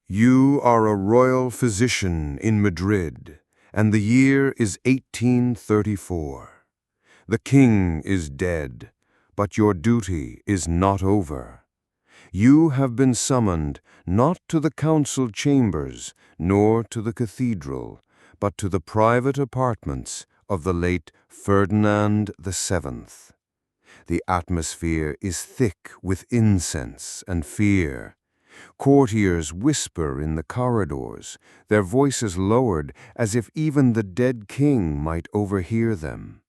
You are a royal physician in Madrid, and the year is 1834. The king is dead, but your duty is not over. You have been summoned not to the council chambers, nor to the cathedral, but to the private apartments of the late Ferdinand VII. The atmosphere is thick with incense and fear. Courtiers whisper in the corridors, their voices lowered as if even the dead king might overhear them.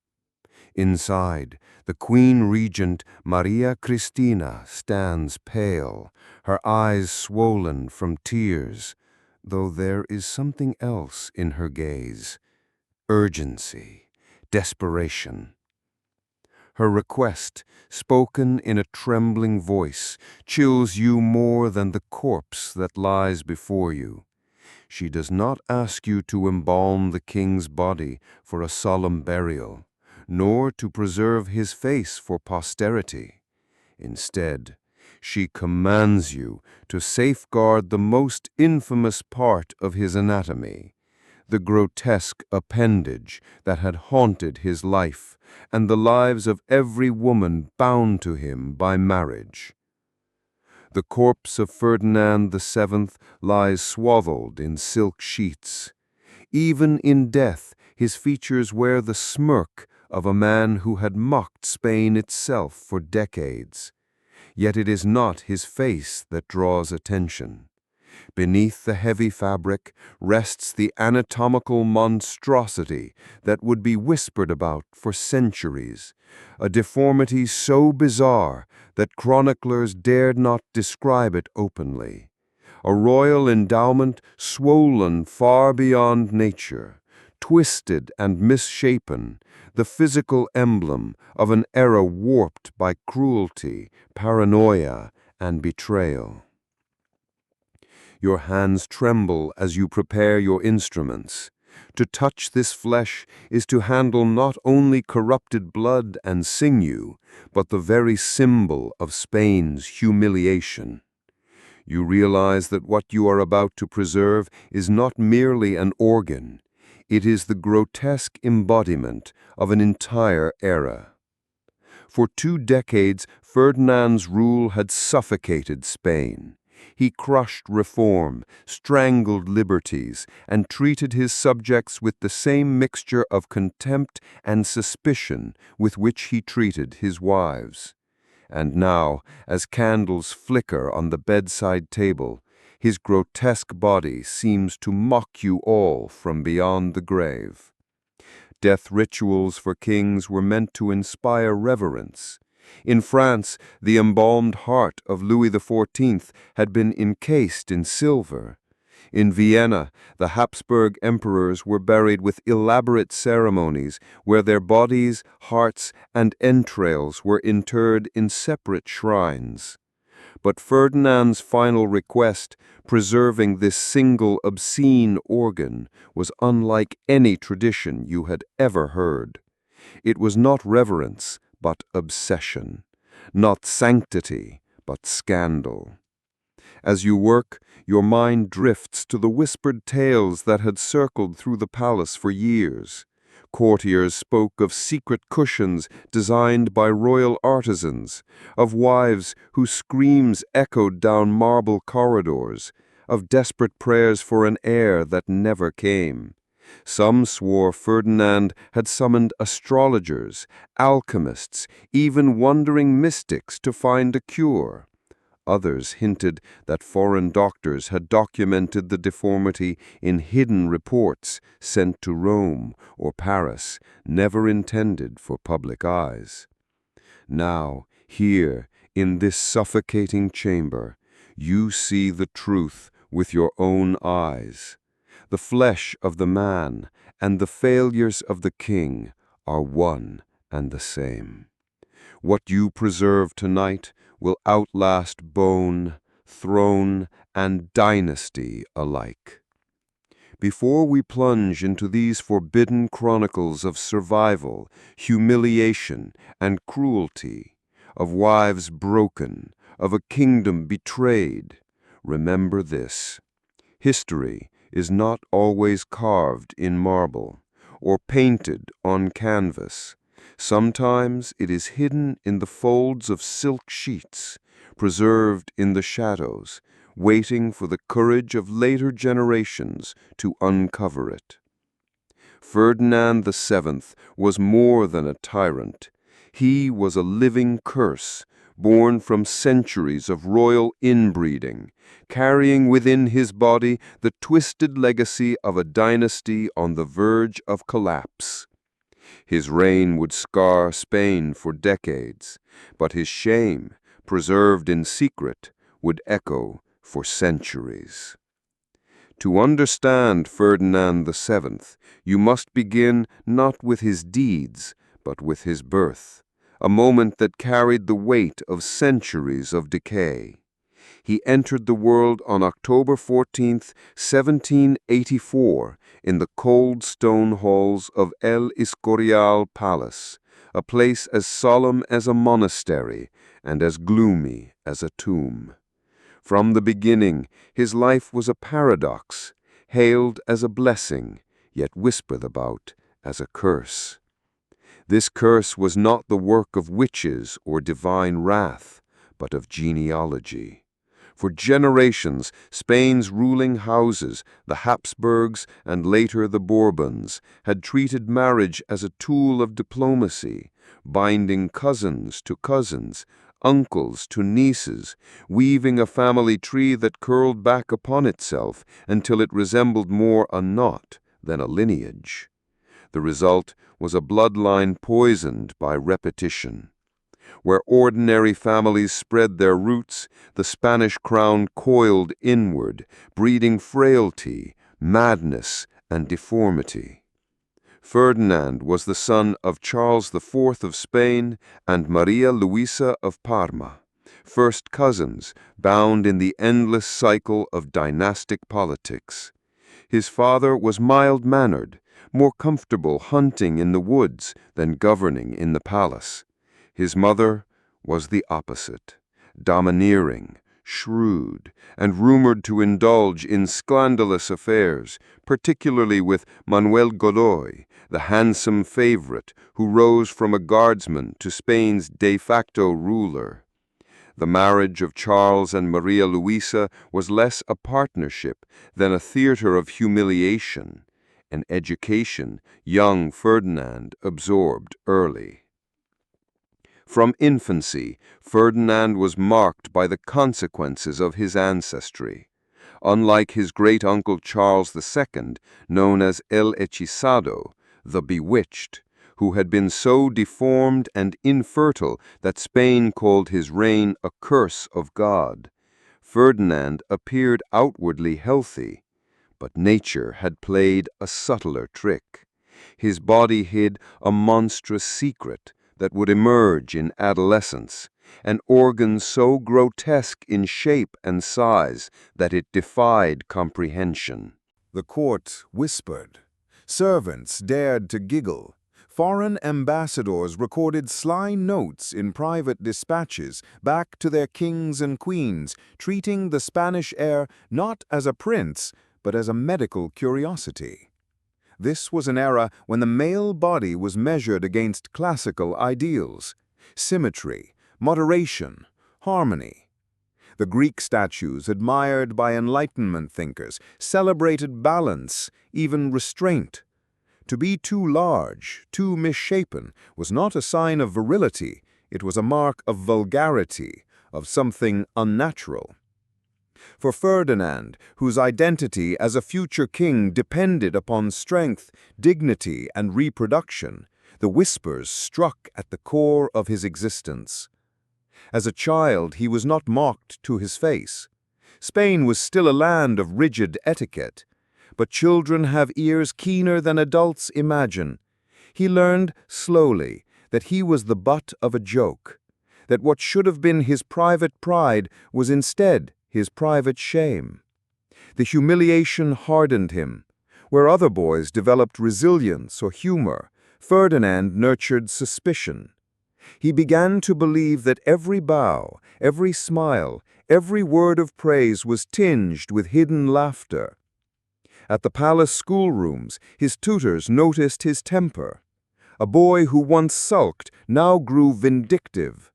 Inside, the Queen Regent Maria Cristina stands pale, her eyes swollen from tears, though there is something else in her gaze: urgency, desperation. Her request, spoken in a trembling voice, chills you more than the corpse that lies before you. She does not ask you to embalm the king's body for a solemn burial, nor to preserve his face for posterity. Instead, she commands you to safeguard the most infamous part of his anatomy, the grotesque appendage that had haunted his life and the lives of every woman bound to him by marriage. The corpse of Ferdinand VII lies swaddled in silk sheets. Even in death, his features wear the smirk of a man who had mocked Spain itself for decades. Yet it is not his face that draws attention. Beneath the heavy fabric rests the anatomical monstrosity that would be whispered about for centuries, a deformity so bizarre that chroniclers dared not describe it openly. A royal endowment swollen far beyond nature, twisted and misshapen, the physical emblem of an era warped by cruelty, paranoia, and betrayal. Your hands tremble as you prepare your instruments. To touch this flesh is to handle not only corrupted blood and sinew, but the very symbol of Spain's humiliation. You realize that what you are about to preserve is not merely an organ. It is the grotesque embodiment of an entire era. For 2 decades, Ferdinand's rule had suffocated Spain. He crushed reform, strangled liberties, and treated his subjects with the same mixture of contempt and suspicion with which he treated his wives. And now, as candles flicker on the bedside table, his grotesque body seems to mock you all from beyond the grave. Death rituals for kings were meant to inspire reverence. In France, the embalmed heart of Louis XIV had been encased in silver. In Vienna, the Habsburg emperors were buried with elaborate ceremonies where their bodies, hearts, and entrails were interred in separate shrines. But Ferdinand's final request, preserving this single obscene organ, was unlike any tradition you had ever heard. It was not reverence, but obsession, not sanctity, but scandal. As you work, your mind drifts to the whispered tales that had circled through the palace for years. Courtiers spoke of secret cushions designed by royal artisans, of wives whose screams echoed down marble corridors, of desperate prayers for an heir that never came. Some swore Ferdinand had summoned astrologers, alchemists, even wandering mystics to find a cure. Others hinted that foreign doctors had documented the deformity in hidden reports sent to Rome or Paris, never intended for public eyes. Now, here, in this suffocating chamber, you see the truth with your own eyes. The flesh of the man and the failures of the king are one and the same. What you preserve tonight will outlast bone, throne, and dynasty alike. Before we plunge into these forbidden chronicles of survival, humiliation, and cruelty, of wives broken, of a kingdom betrayed, remember this: History is not always carved in marble or painted on canvas. Sometimes it is hidden in the folds of silk sheets, preserved in the shadows, waiting for the courage of later generations to uncover it. Ferdinand VII was more than a tyrant. He was a living curse, born from centuries of royal inbreeding, carrying within his body the twisted legacy of a dynasty on the verge of collapse. His reign would scar Spain for decades, but his shame, preserved in secret, would echo for centuries. To understand Ferdinand VII, you must begin not with his deeds, but with his birth, a moment that carried the weight of centuries of decay. He entered the world on October 14, 1784, in the cold stone halls of El Escorial Palace, a place as solemn as a monastery and as gloomy as a tomb. From the beginning, his life was a paradox, hailed as a blessing, yet whispered about as a curse. This curse was not the work of witches or divine wrath, but of genealogy. For generations, Spain's ruling houses, the Habsburgs and later the Bourbons, had treated marriage as a tool of diplomacy, binding cousins to cousins, uncles to nieces, weaving a family tree that curled back upon itself until it resembled more a knot than a lineage. The result was a bloodline poisoned by repetition. Where ordinary families spread their roots, the Spanish crown coiled inward, breeding frailty, madness, and deformity. Ferdinand was the son of Charles IV of Spain and Maria Luisa of Parma, first cousins bound in the endless cycle of dynastic politics. His father was mild-mannered, more comfortable hunting in the woods than governing in the palace. His mother was the opposite, domineering, shrewd, and rumored to indulge in scandalous affairs, particularly with Manuel Godoy, the handsome favorite who rose from a guardsman to Spain's de facto ruler. The marriage of Charles and Maria Luisa was less a partnership than a theater of humiliation, an education young Ferdinand absorbed early. From infancy, Ferdinand was marked by the consequences of his ancestry. Unlike his great-uncle Charles II, known as El Hechizado, the Bewitched, who had been so deformed and infertile that Spain called his reign a curse of God, Ferdinand appeared outwardly healthy, but nature had played a subtler trick. His body hid a monstrous secret that would emerge in adolescence, an organ so grotesque in shape and size that it defied comprehension. The court whispered. Servants dared to giggle. Foreign ambassadors recorded sly notes in private dispatches back to their kings and queens, treating the Spanish heir not as a prince, but as a medical curiosity. This was an era when the male body was measured against classical ideals: symmetry, moderation, harmony. The Greek statues, admired by Enlightenment thinkers, celebrated balance, even restraint. To be too large, too misshapen, was not a sign of virility, it was a mark of vulgarity, of something unnatural. For Ferdinand, whose identity as a future king depended upon strength, dignity, and reproduction, the whispers struck at the core of his existence. As a child, he was not mocked to his face. Spain was still a land of rigid etiquette, but children have ears keener than adults imagine. He learned slowly that he was the butt of a joke, that what should have been his private pride was instead his private shame. The humiliation hardened him. Where other boys developed resilience or humor, Ferdinand nurtured suspicion. He began to believe that every bow, every smile, every word of praise was tinged with hidden laughter. At the palace schoolrooms, his tutors noticed his temper. A boy who once sulked now grew vindictive.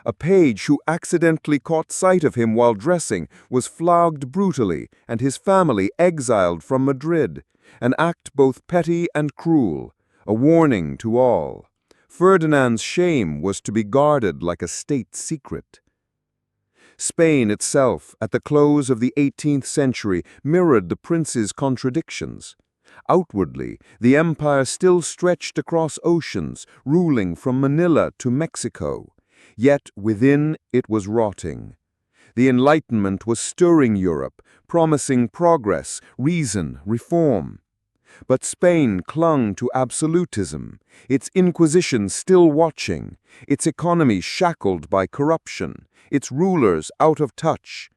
A page who accidentally caught sight of him while dressing was flogged brutally and his family exiled from Madrid, an act both petty and cruel, a warning to all. Ferdinand's shame was to be guarded like a state secret. Spain itself, at the close of the 18th century, mirrored the prince's contradictions. Outwardly, the empire still stretched across oceans, ruling from Manila to Mexico. Yet within it was rotting. The Enlightenment was stirring Europe, promising progress, reason, reform. But Spain clung to absolutism, its Inquisition still watching, its economy shackled by corruption, its rulers out of touch.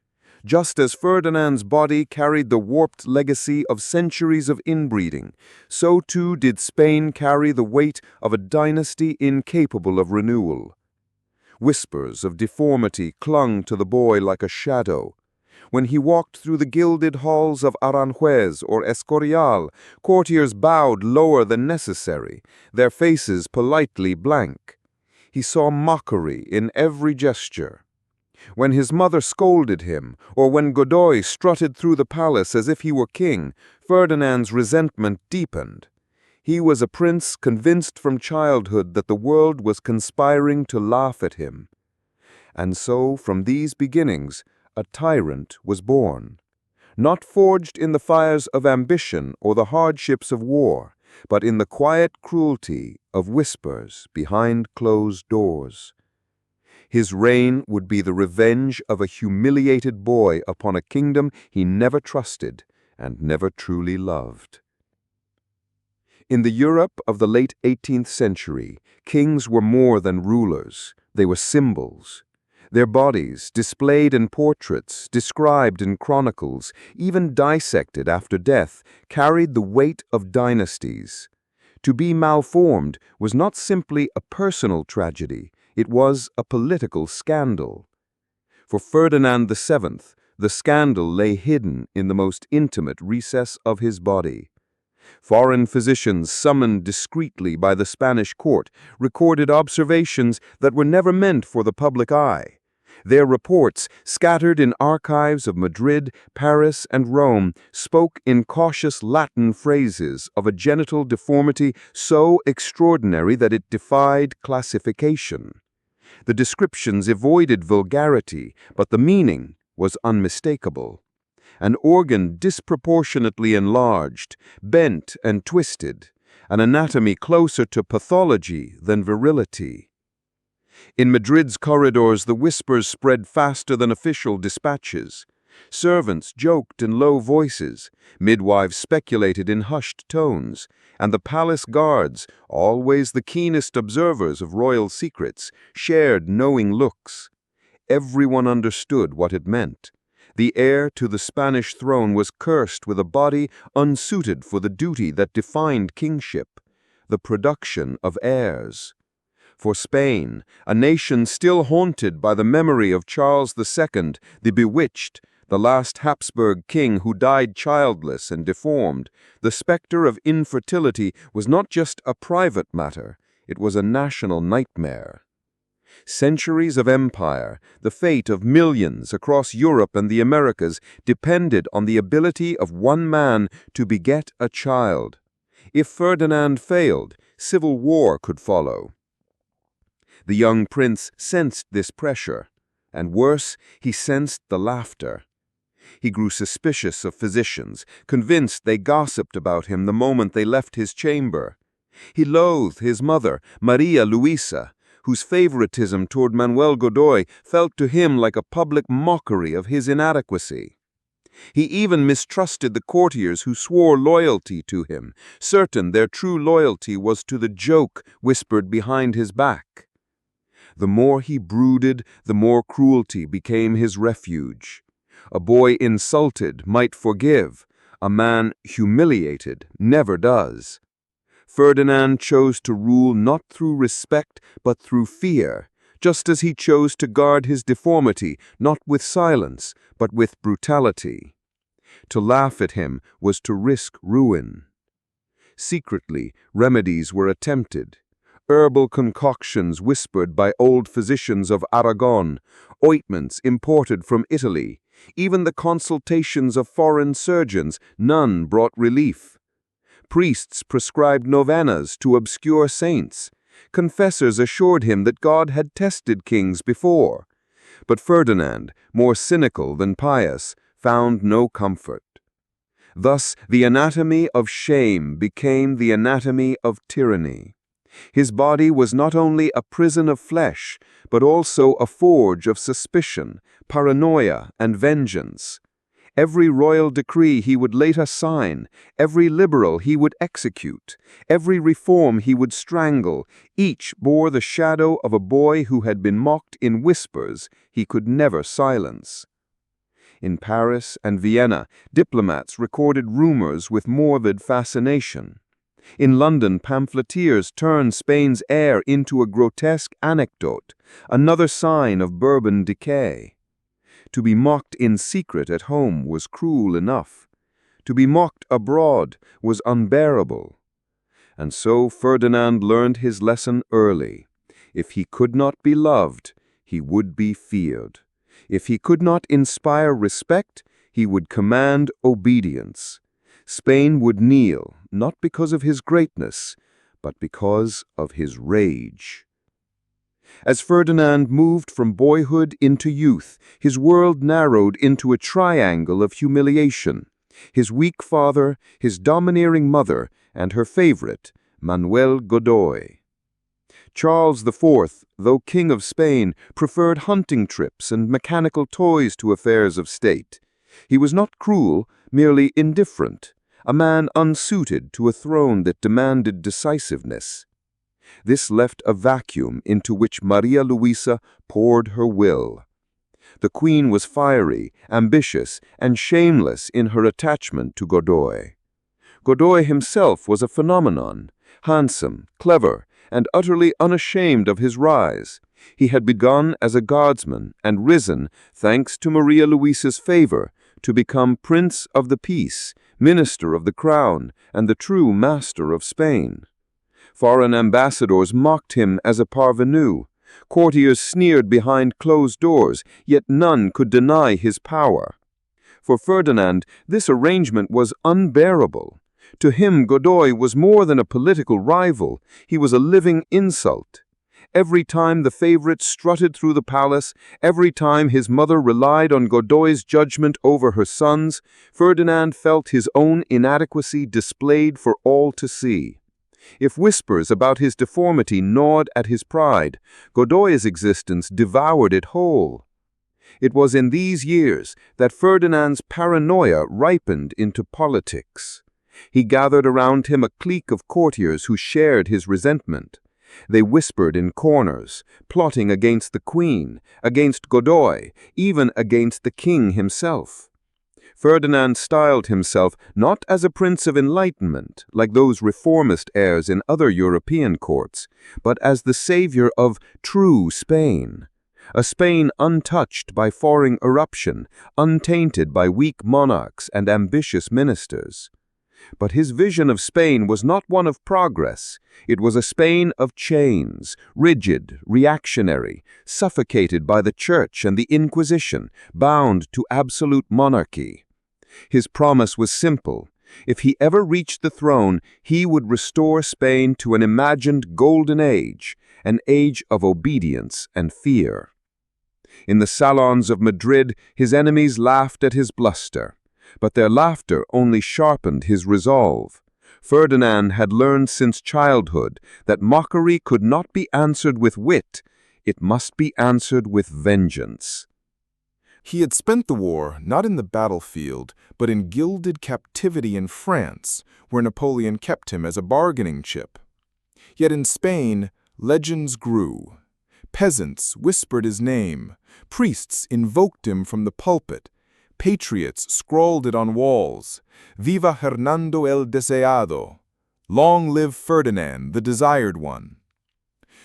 Just as Ferdinand's body carried the warped legacy of centuries of inbreeding, so too did Spain carry the weight of a dynasty incapable of renewal. Whispers of deformity clung to the boy like a shadow. When he walked through the gilded halls of Aranjuez or Escorial, courtiers bowed lower than necessary, their faces politely blank. He saw mockery in every gesture. When his mother scolded him, or when Godoy strutted through the palace as if he were king, Ferdinand's resentment deepened. He was a prince convinced from childhood that the world was conspiring to laugh at him. And so, from these beginnings, a tyrant was born. Not forged in the fires of ambition or the hardships of war, but in the quiet cruelty of whispers behind closed doors. His reign would be the revenge of a humiliated boy upon a kingdom he never trusted and never truly loved. In the Europe of the late 18th century, kings were more than rulers. They were symbols. Their bodies, displayed in portraits, described in chronicles, even dissected after death, carried the weight of dynasties. To be malformed was not simply a personal tragedy, it was a political scandal. For Ferdinand VII, the scandal lay hidden in the most intimate recess of his body. Foreign physicians summoned discreetly by the Spanish court recorded observations that were never meant for the public eye. Their reports, scattered in archives of Madrid, Paris, and Rome, spoke in cautious Latin phrases of a genital deformity so extraordinary that it defied classification. The descriptions avoided vulgarity, but the meaning was unmistakable. An organ disproportionately enlarged, bent and twisted, an anatomy closer to pathology than virility. In Madrid's corridors, the whispers spread faster than official dispatches. Servants joked in low voices, midwives speculated in hushed tones, and the palace guards, always the keenest observers of royal secrets, shared knowing looks. Everyone understood what it meant. The heir to the Spanish throne was cursed with a body unsuited for the duty that defined kingship, the production of heirs. For Spain, a nation still haunted by the memory of Charles II, the Bewitched, the last Habsburg king who died childless and deformed, the specter of infertility was not just a private matter, it was a national nightmare. Centuries of empire, the fate of millions across Europe and the Americas depended on the ability of one man to beget a child. If Ferdinand failed, civil war could follow. The young prince sensed this pressure, and worse, he sensed the laughter. He grew suspicious of physicians, convinced they gossiped about him the moment they left his chamber. He loathed his mother, Maria Luisa, whose favoritism toward Manuel Godoy felt to him like a public mockery of his inadequacy. He even mistrusted the courtiers who swore loyalty to him, certain their true loyalty was to the joke whispered behind his back. The more he brooded, the more cruelty became his refuge. A boy insulted might forgive, a man humiliated never does. Ferdinand chose to rule not through respect but through fear, just as he chose to guard his deformity not with silence but with brutality. To laugh at him was to risk ruin. Secretly, remedies were attempted. Herbal concoctions whispered by old physicians of Aragon, ointments imported from Italy, even the consultations of foreign surgeons, none brought relief. Priests prescribed novenas to obscure saints. Confessors assured him that God had tested kings before. But Ferdinand, more cynical than pious, found no comfort. Thus, the anatomy of shame became the anatomy of tyranny. His body was not only a prison of flesh, but also a forge of suspicion, paranoia, and vengeance. Every royal decree he would later sign, every liberal he would execute, every reform he would strangle, each bore the shadow of a boy who had been mocked in whispers he could never silence. In Paris and Vienna, diplomats recorded rumors with morbid fascination. In London, pamphleteers turned Spain's heir into a grotesque anecdote, another sign of Bourbon decay. To be mocked in secret at home was cruel enough. To be mocked abroad was unbearable. And so Ferdinand learned his lesson early. If he could not be loved, he would be feared. If he could not inspire respect, he would command obedience. Spain would kneel, not because of his greatness, but because of his rage. As Ferdinand moved from boyhood into youth, his world narrowed into a triangle of humiliation. His weak father, his domineering mother, and her favorite, Manuel Godoy. Charles IV, though King of Spain, preferred hunting trips and mechanical toys to affairs of state. He was not cruel, merely indifferent, a man unsuited to a throne that demanded decisiveness. This left a vacuum into which Maria Luisa poured her will. The queen was fiery, ambitious, and shameless in her attachment to Godoy. Godoy himself was a phenomenon, handsome, clever, and utterly unashamed of his rise. He had begun as a guardsman and risen, thanks to Maria Luisa's favor, to become Prince of the Peace, Minister of the Crown, and the true master of Spain. Foreign ambassadors mocked him as a parvenu. Courtiers sneered behind closed doors, yet none could deny his power. For Ferdinand, this arrangement was unbearable. To him, Godoy was more than a political rival. He was a living insult. Every time the favorite strutted through the palace, every time his mother relied on Godoy's judgment over her sons, Ferdinand felt his own inadequacy displayed for all to see. If whispers about his deformity gnawed at his pride, Godoy's existence devoured it whole. It was in these years that Ferdinand's paranoia ripened into politics. He gathered around him a clique of courtiers who shared his resentment. They whispered in corners, plotting against the queen, against Godoy, even against the king himself. Ferdinand styled himself not as a prince of enlightenment, like those reformist heirs in other European courts, but as the savior of true Spain, a Spain untouched by foreign eruption, untainted by weak monarchs and ambitious ministers. But his vision of Spain was not one of progress. It was a Spain of chains, rigid, reactionary, suffocated by the Church and the Inquisition, bound to absolute monarchy. His promise was simple. If he ever reached the throne, he would restore Spain to an imagined golden age, an age of obedience and fear. In the salons of Madrid, his enemies laughed at his bluster. But their laughter only sharpened his resolve. Ferdinand had learned since childhood that mockery could not be answered with wit, it must be answered with vengeance. He had spent the war not in the battlefield, but in gilded captivity in France, where Napoleon kept him as a bargaining chip. Yet in Spain, legends grew. Peasants whispered his name, priests invoked him from the pulpit, patriots scrawled it on walls, "Viva Hernando el Deseado," Long live Ferdinand, the desired one.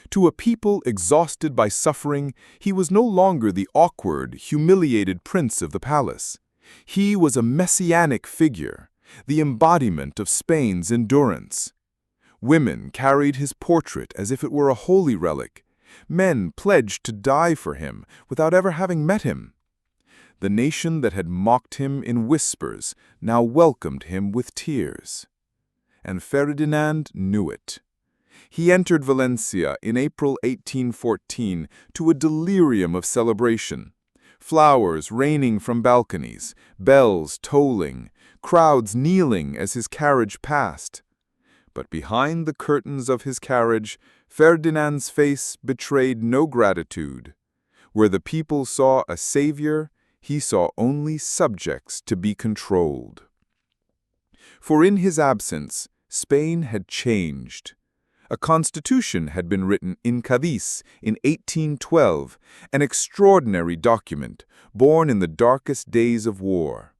To a people exhausted by suffering, he was no longer the awkward, humiliated prince of the palace. He was a messianic figure, the embodiment of Spain's endurance. Women carried his portrait as if it were a holy relic. Men pledged to die for him without ever having met him. The nation that had mocked him in whispers now welcomed him with tears. And Ferdinand knew it. He entered Valencia in April 1814 to a delirium of celebration. Flowers raining from balconies, bells tolling, crowds kneeling as his carriage passed. But behind the curtains of his carriage, Ferdinand's face betrayed no gratitude. Where the people saw a savior, he saw only subjects to be controlled. For in his absence, Spain had changed. A constitution had been written in Cadiz in 1812, an extraordinary document born in the darkest days of war.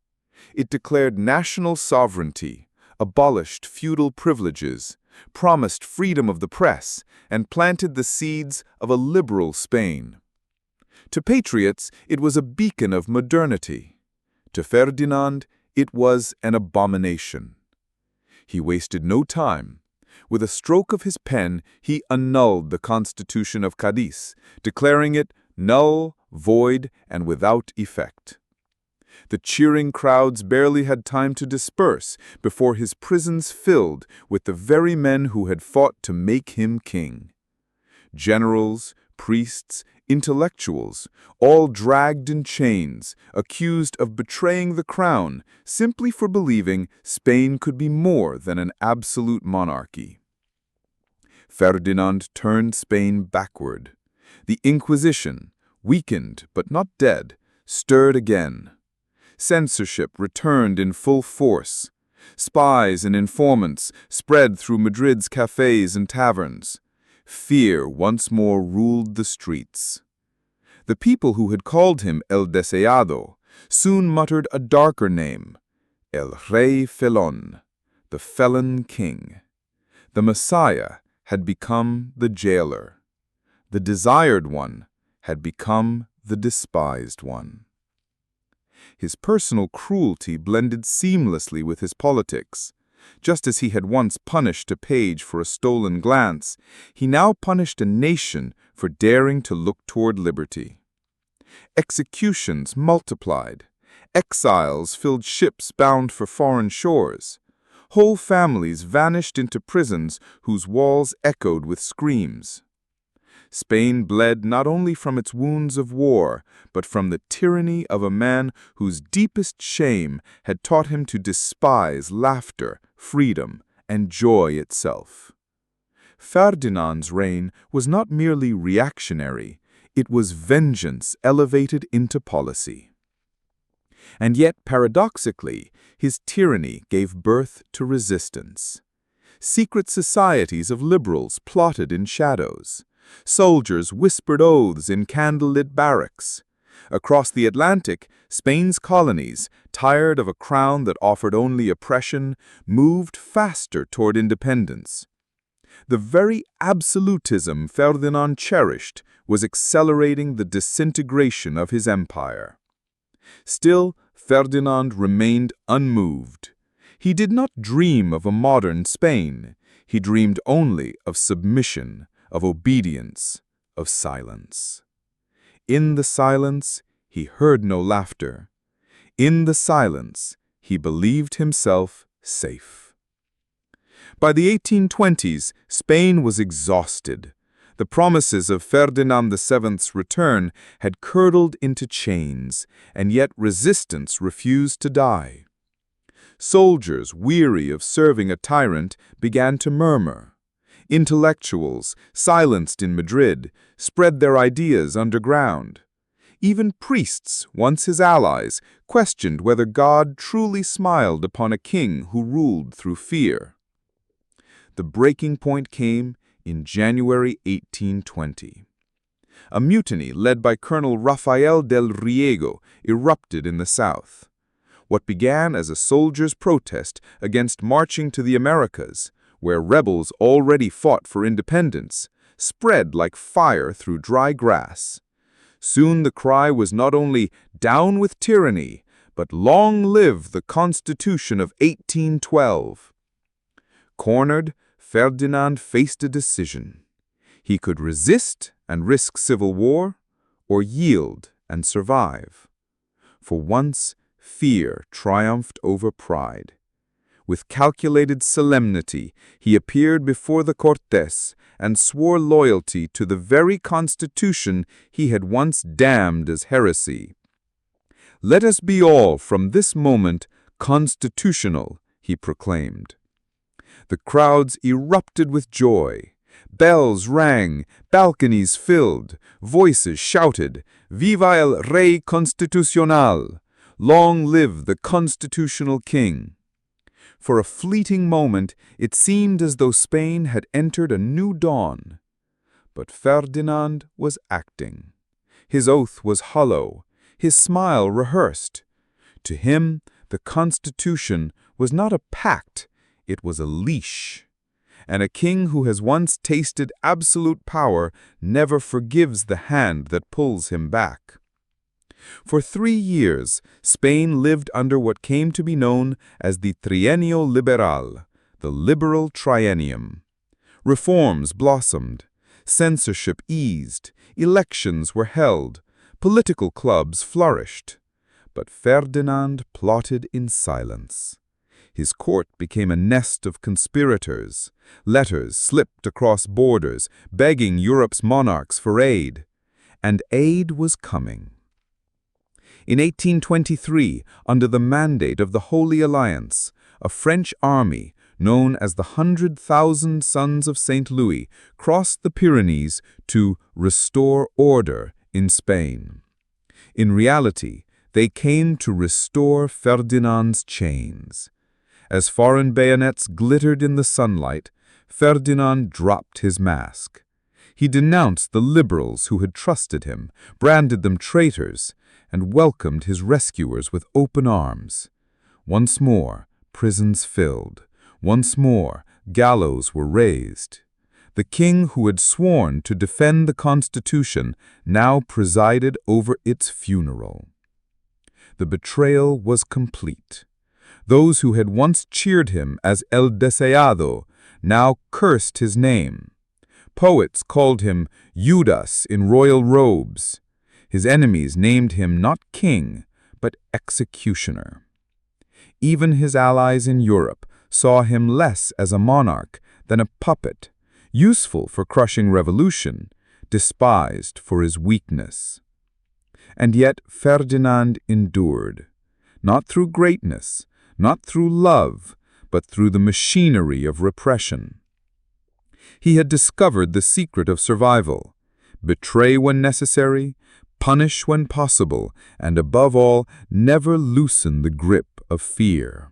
It declared national sovereignty, abolished feudal privileges, promised freedom of the press, and planted the seeds of a liberal Spain. To patriots, it was a beacon of modernity. To Ferdinand, it was an abomination. He wasted no time. With a stroke of his pen, he annulled the Constitution of Cadiz, declaring it null, void, and without effect. The cheering crowds barely had time to disperse before his prisons filled with the very men who had fought to make him king. Generals, priests, intellectuals, all dragged in chains, accused of betraying the crown simply for believing Spain could be more than an absolute monarchy. Ferdinand turned Spain backward. The Inquisition, weakened but not dead, stirred again. Censorship returned in full force. Spies and informants spread through Madrid's cafes and taverns. Fear once more ruled the streets. The people who had called him El Deseado soon muttered a darker name, El Rey Felon, the felon king. The Messiah had become the jailer. The desired one had become the despised one. His personal cruelty blended seamlessly with his politics. Just as he had once punished a page for a stolen glance, he now punished a nation for daring to look toward liberty. Executions multiplied. Exiles filled ships bound for foreign shores. Whole families vanished into prisons whose walls echoed with screams. Spain bled not only from its wounds of war, but from the tyranny of a man whose deepest shame had taught him to despise laughter, freedom, and joy itself. Ferdinand's reign was not merely reactionary, it was vengeance elevated into policy. And yet, paradoxically, his tyranny gave birth to resistance. Secret societies of liberals plotted in shadows. Soldiers whispered oaths in candlelit barracks. Across the Atlantic, Spain's colonies, tired of a crown that offered only oppression, moved faster toward independence. The very absolutism Ferdinand cherished was accelerating the disintegration of his empire. Still, Ferdinand remained unmoved. He did not dream of a modern Spain. He dreamed only of submission, of obedience, of silence. In the silence, he heard no laughter. In the silence, he believed himself safe. By the 1820s, Spain was exhausted. The promises of Ferdinand VII's return had curdled into chains, and yet resistance refused to die. Soldiers, weary of serving a tyrant, began to murmur. Intellectuals, silenced in Madrid, spread their ideas underground. Even priests, once his allies, questioned whether God truly smiled upon a king who ruled through fear. The breaking point came in January 1820. A mutiny led by Colonel Rafael del Riego erupted in the south. What began as a soldier's protest against marching to the Americas where rebels already fought for independence, spread like fire through dry grass. Soon the cry was not only "Down with tyranny," but "Long live the Constitution of 1812." Cornered, Ferdinand faced a decision. He could resist and risk civil war, or yield and survive. For once, fear triumphed over pride. With calculated solemnity, he appeared before the Cortes and swore loyalty to the very constitution he had once damned as heresy. "Let us be all, from this moment, constitutional," he proclaimed. The crowds erupted with joy. Bells rang, balconies filled, voices shouted, "Viva el Rey Constitucional! Long live the constitutional king!" For a fleeting moment, it seemed as though Spain had entered a new dawn. But Ferdinand was acting. His oath was hollow, his smile rehearsed. To him, the Constitution was not a pact, it was a leash. And a king who has once tasted absolute power never forgives the hand that pulls him back. For 3 years, Spain lived under what came to be known as the Trienio Liberal, the liberal triennium. Reforms blossomed, censorship eased, elections were held, political clubs flourished. But Ferdinand plotted in silence. His court became a nest of conspirators. Letters slipped across borders, begging Europe's monarchs for aid. And aid was coming. In 1823, under the mandate of the Holy Alliance, a French army, known as the 100,000 Sons of St. Louis, crossed the Pyrenees to restore order in Spain. In reality, they came to restore Ferdinand's chains. As foreign bayonets glittered in the sunlight, Ferdinand dropped his mask. He denounced the liberals who had trusted him, branded them traitors, and welcomed his rescuers with open arms. Once more, prisons filled. Once more, gallows were raised. The king who had sworn to defend the Constitution now presided over its funeral. The betrayal was complete. Those who had once cheered him as El Deseado now cursed his name. Poets called him Judas in royal robes. His enemies named him not king, but executioner. Even his allies in Europe saw him less as a monarch than a puppet, useful for crushing revolution, despised for his weakness. And yet Ferdinand endured, not through greatness, not through love, but through the machinery of repression. He had discovered the secret of survival: betray when necessary, punish when possible, and above all, never loosen the grip of fear.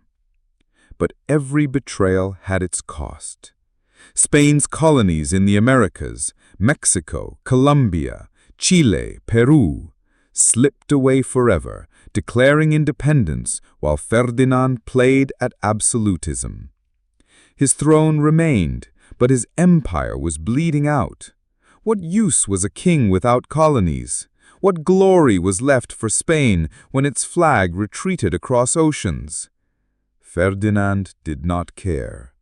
But every betrayal had its cost. Spain's colonies in the Americas, Mexico, Colombia, Chile, Peru, slipped away forever, declaring independence while Ferdinand played at absolutism. His throne remained, but his empire was bleeding out. What use was a king without colonies? What glory was left for Spain when its flag retreated across oceans? Ferdinand did not care.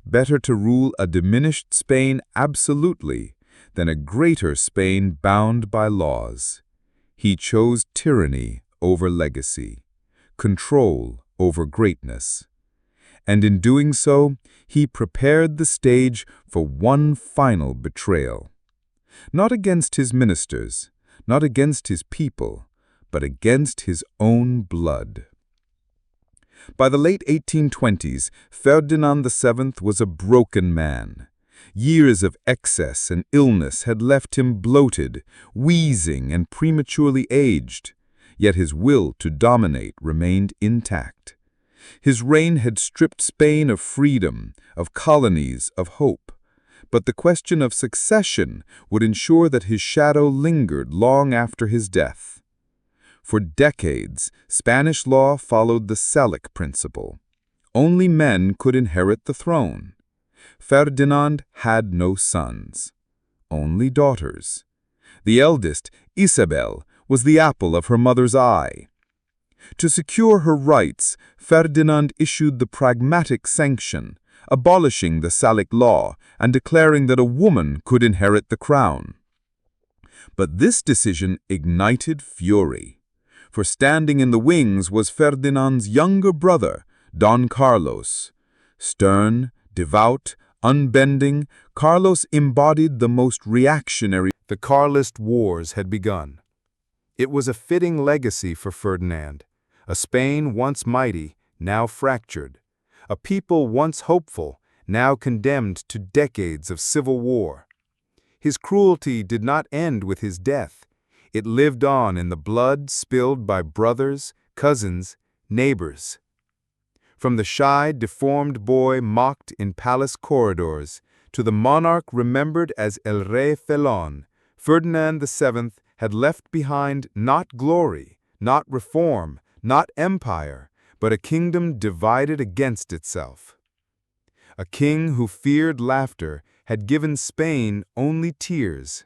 Better to rule a diminished Spain absolutely than a greater Spain bound by laws. He chose tyranny over legacy, control over greatness. And in doing so, he prepared the stage for one final betrayal. Not against his ministers, not against his people, but against his own blood. By the late 1820s, Ferdinand VII was a broken man. Years of excess and illness had left him bloated, wheezing, and prematurely aged, yet his will to dominate remained intact. His reign had stripped Spain of freedom, of colonies, of hope. But the question of succession would ensure that his shadow lingered long after his death. For decades, Spanish law followed the Salic principle. Only men could inherit the throne. Ferdinand had no sons, only daughters. The eldest, Isabel, was the apple of her mother's eye. To secure her rights, Ferdinand issued the Pragmatic Sanction, abolishing the Salic law and declaring that a woman could inherit the crown. But this decision ignited fury. For standing in the wings was Ferdinand's younger brother, Don Carlos. Stern, devout, unbending, Carlos embodied the most reactionary. The Carlist Wars had begun. It was a fitting legacy for Ferdinand, a Spain once mighty, now fractured, a people once hopeful, now condemned to decades of civil war. His cruelty did not end with his death. It lived on in the blood spilled by brothers, cousins, neighbors. From the shy, deformed boy mocked in palace corridors to the monarch remembered as El Rey Felon, Ferdinand VII had left behind not glory, not reform, not empire, but a kingdom divided against itself. A king who feared laughter had given Spain only tears.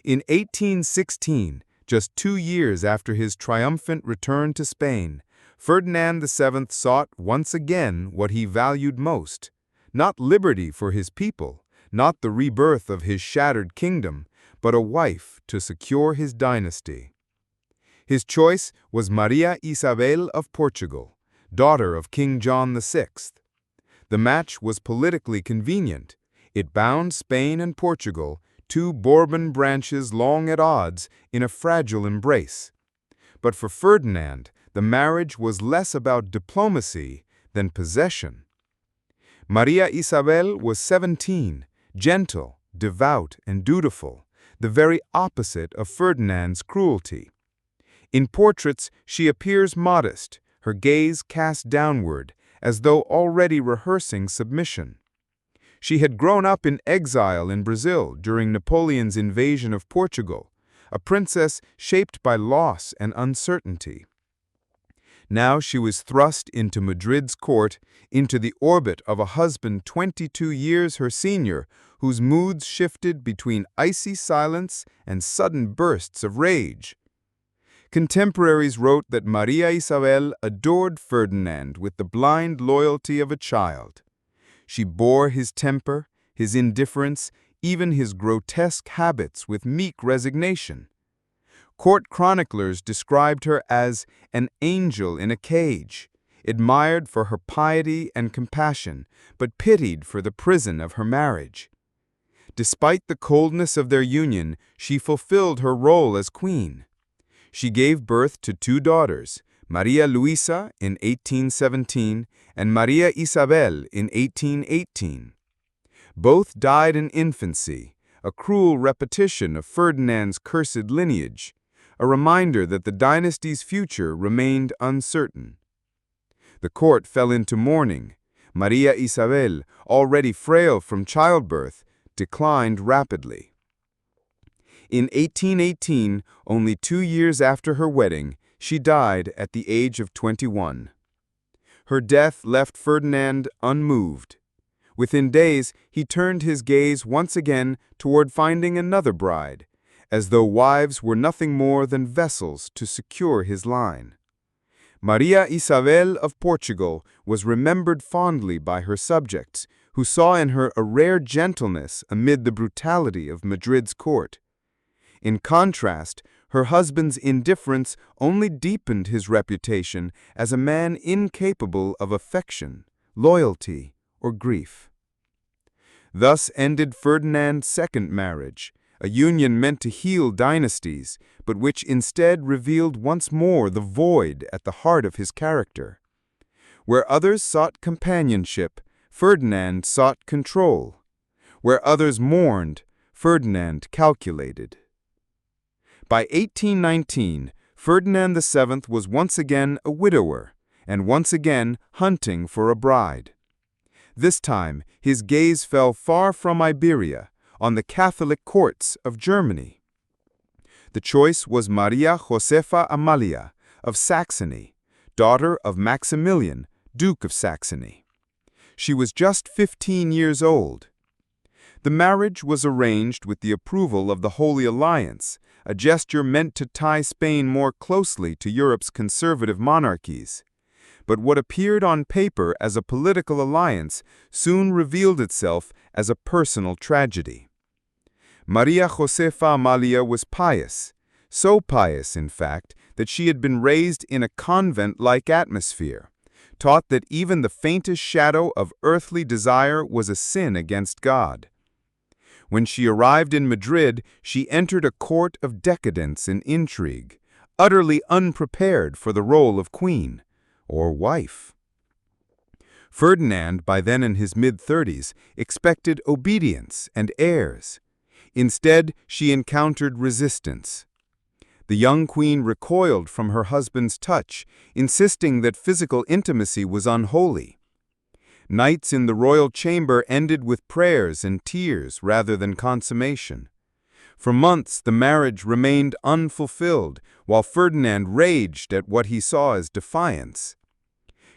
In 1816, just 2 years after his triumphant return to Spain, Ferdinand VII sought once again what he valued most, not liberty for his people, not the rebirth of his shattered kingdom, but a wife to secure his dynasty. His choice was Maria Isabel of Portugal, daughter of King John VI. The match was politically convenient. It bound Spain and Portugal, two Bourbon branches long at odds, in a fragile embrace. But for Ferdinand, the marriage was less about diplomacy than possession. Maria Isabel was 17, gentle, devout, and dutiful, the very opposite of Ferdinand's cruelty. In portraits, she appears modest, her gaze cast downward, as though already rehearsing submission. She had grown up in exile in Brazil during Napoleon's invasion of Portugal, a princess shaped by loss and uncertainty. Now she was thrust into Madrid's court, into the orbit of a husband 22 years her senior, whose moods shifted between icy silence and sudden bursts of rage. Contemporaries wrote that Maria Isabel adored Ferdinand with the blind loyalty of a child. She bore his temper, his indifference, even his grotesque habits with meek resignation. Court chroniclers described her as an angel in a cage, admired for her piety and compassion, but pitied for the prison of her marriage. Despite the coldness of their union, she fulfilled her role as queen. She gave birth to 2 daughters, Maria Luisa in 1817 and Maria Isabel in 1818. Both died in infancy, a cruel repetition of Ferdinand's cursed lineage, a reminder that the dynasty's future remained uncertain. The court fell into mourning. Maria Isabel, already frail from childbirth, declined rapidly. In 1818, only 2 years after her wedding, she died at the age of 21. Her death left Ferdinand unmoved. Within days, he turned his gaze once again toward finding another bride, as though wives were nothing more than vessels to secure his line. Maria Isabel of Portugal was remembered fondly by her subjects, who saw in her a rare gentleness amid the brutality of Madrid's court. In contrast, her husband's indifference only deepened his reputation as a man incapable of affection, loyalty, or grief. Thus ended Ferdinand's second marriage, a union meant to heal dynasties, but which instead revealed once more the void at the heart of his character. Where others sought companionship, Ferdinand sought control. Where others mourned, Ferdinand calculated. By 1819, Ferdinand VII was once again a widower, and once again hunting for a bride. This time, his gaze fell far from Iberia, on the Catholic courts of Germany. The choice was Maria Josefa Amalia of Saxony, daughter of Maximilian, Duke of Saxony. She was just 15 years old. The marriage was arranged with the approval of the Holy Alliance, a gesture meant to tie Spain more closely to Europe's conservative monarchies. But what appeared on paper as a political alliance soon revealed itself as a personal tragedy. Maria Josefa Amalia was pious, so pious, in fact, that she had been raised in a convent-like atmosphere, taught that even the faintest shadow of earthly desire was a sin against God. When she arrived in Madrid, she entered a court of decadence and intrigue, utterly unprepared for the role of queen, or wife. Ferdinand, by then in his mid-30s, expected obedience and heirs. Instead, she encountered resistance. The young queen recoiled from her husband's touch, insisting that physical intimacy was unholy. Nights in the royal chamber ended with prayers and tears rather than consummation. For months, the marriage remained unfulfilled, while Ferdinand raged at what he saw as defiance.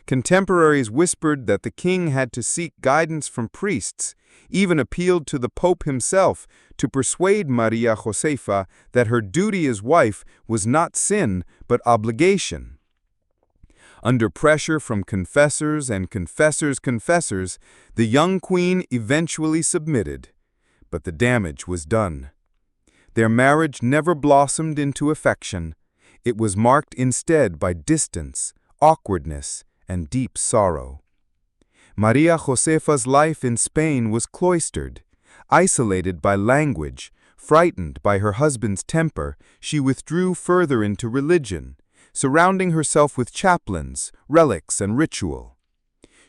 Contemporaries whispered that the king had to seek guidance from priests, even appealed to the Pope himself to persuade Maria Josefa that her duty as wife was not sin but obligation. Under pressure from confessors and confessors' confessors, the young queen eventually submitted, but the damage was done. Their marriage never blossomed into affection. It was marked instead by distance, awkwardness, and deep sorrow. Maria Josefa's life in Spain was cloistered. Isolated by language, frightened by her husband's temper, she withdrew further into religion, surrounding herself with chaplains, relics, and ritual.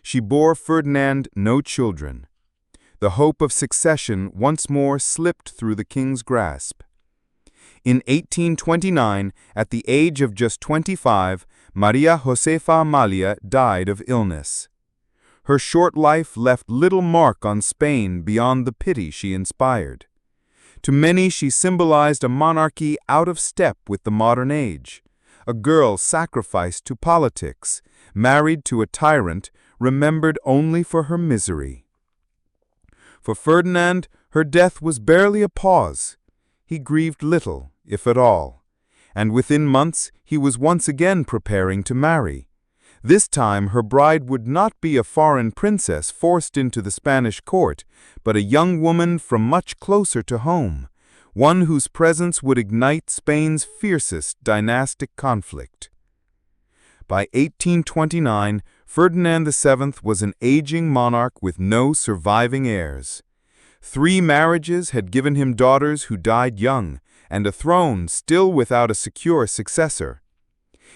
She bore Ferdinand no children. The hope of succession once more slipped through the king's grasp. In 1829, at the age of just 25, Maria Josefa Amalia died of illness. Her short life left little mark on Spain beyond the pity she inspired. To many, she symbolized a monarchy out of step with the modern age, a girl sacrificed to politics, married to a tyrant, remembered only for her misery. For Ferdinand, her death was barely a pause. He grieved little, if at all, and within months he was once again preparing to marry. This time her bride would not be a foreign princess forced into the Spanish court, but a young woman from much closer to home, one whose presence would ignite Spain's fiercest dynastic conflict. By 1829, Ferdinand VII was an aging monarch with no surviving heirs. 3 marriages had given him daughters who died young, and a throne still without a secure successor.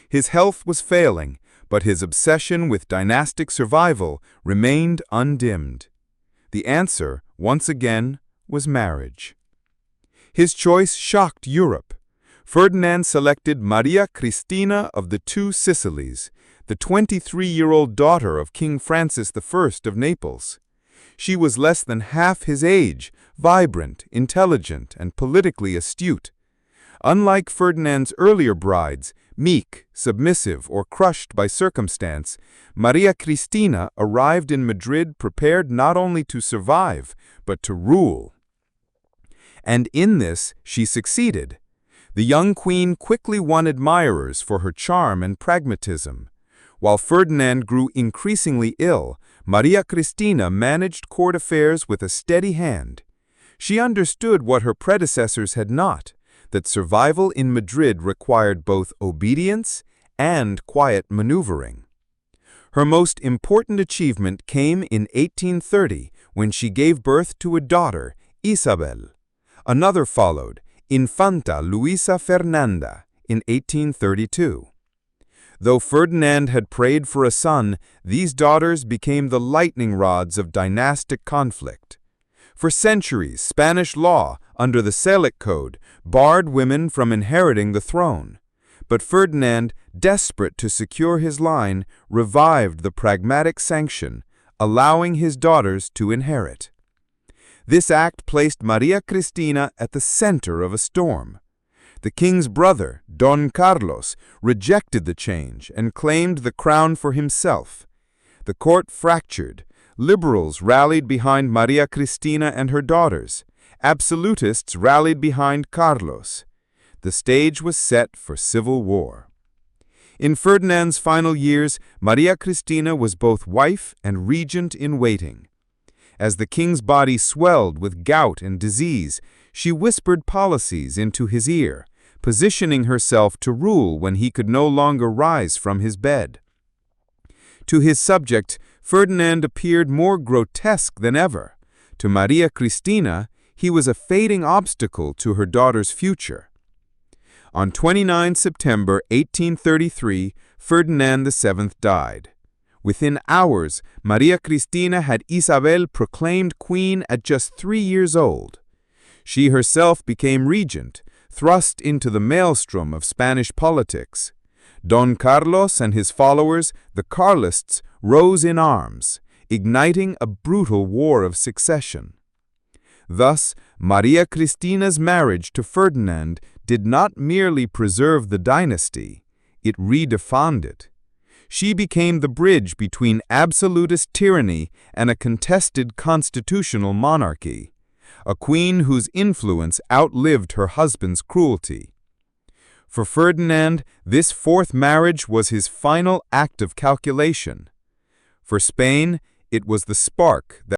His health was failing, but his obsession with dynastic survival remained undimmed. The answer, once again, was marriage. His choice shocked Europe. Ferdinand selected Maria Cristina of the Two Sicilies, the 23-year-old daughter of King Francis I of Naples. She was less than half his age, vibrant, intelligent, and politically astute. Unlike Ferdinand's earlier brides, meek, submissive, or crushed by circumstance, Maria Cristina arrived in Madrid prepared not only to survive, but to rule. And in this, she succeeded. The young queen quickly won admirers for her charm and pragmatism. While Ferdinand grew increasingly ill, Maria Cristina managed court affairs with a steady hand. She understood what her predecessors had not, that survival in Madrid required both obedience and quiet maneuvering. Her most important achievement came in 1830 when she gave birth to a daughter, Isabel. Another followed, Infanta Luisa Fernanda, in 1832. Though Ferdinand had prayed for a son, these daughters became the lightning rods of dynastic conflict. For centuries, Spanish law, under the Salic Code, barred women from inheriting the throne. But Ferdinand, desperate to secure his line, revived the pragmatic sanction, allowing his daughters to inherit. This act placed Maria Cristina at the center of a storm. The king's brother, Don Carlos, rejected the change and claimed the crown for himself. The court fractured, Liberals rallied behind Maria Cristina and her daughters. Absolutists rallied behind Carlos. The stage was set for civil war. In Ferdinand's final years, Maria Cristina was both wife and regent in waiting. As the king's body swelled with gout and disease, she whispered policies into his ear, positioning herself to rule when he could no longer rise from his bed. To his subject, Ferdinand appeared more grotesque than ever. To Maria Cristina, he was a fading obstacle to her daughter's future. On 29 September 1833, Ferdinand VII died. Within hours, Maria Cristina had Isabel proclaimed queen at just 3 years old. She herself became regent, thrust into the maelstrom of Spanish politics. Don Carlos and his followers, the Carlists, rose in arms, igniting a brutal war of succession. Thus, Maria Cristina's marriage to Ferdinand did not merely preserve the dynasty, it redefined it. She became the bridge between absolutist tyranny and a contested constitutional monarchy, a queen whose influence outlived her husband's cruelty. For Ferdinand, this fourth marriage was his final act of calculation. For Spain, it was the spark that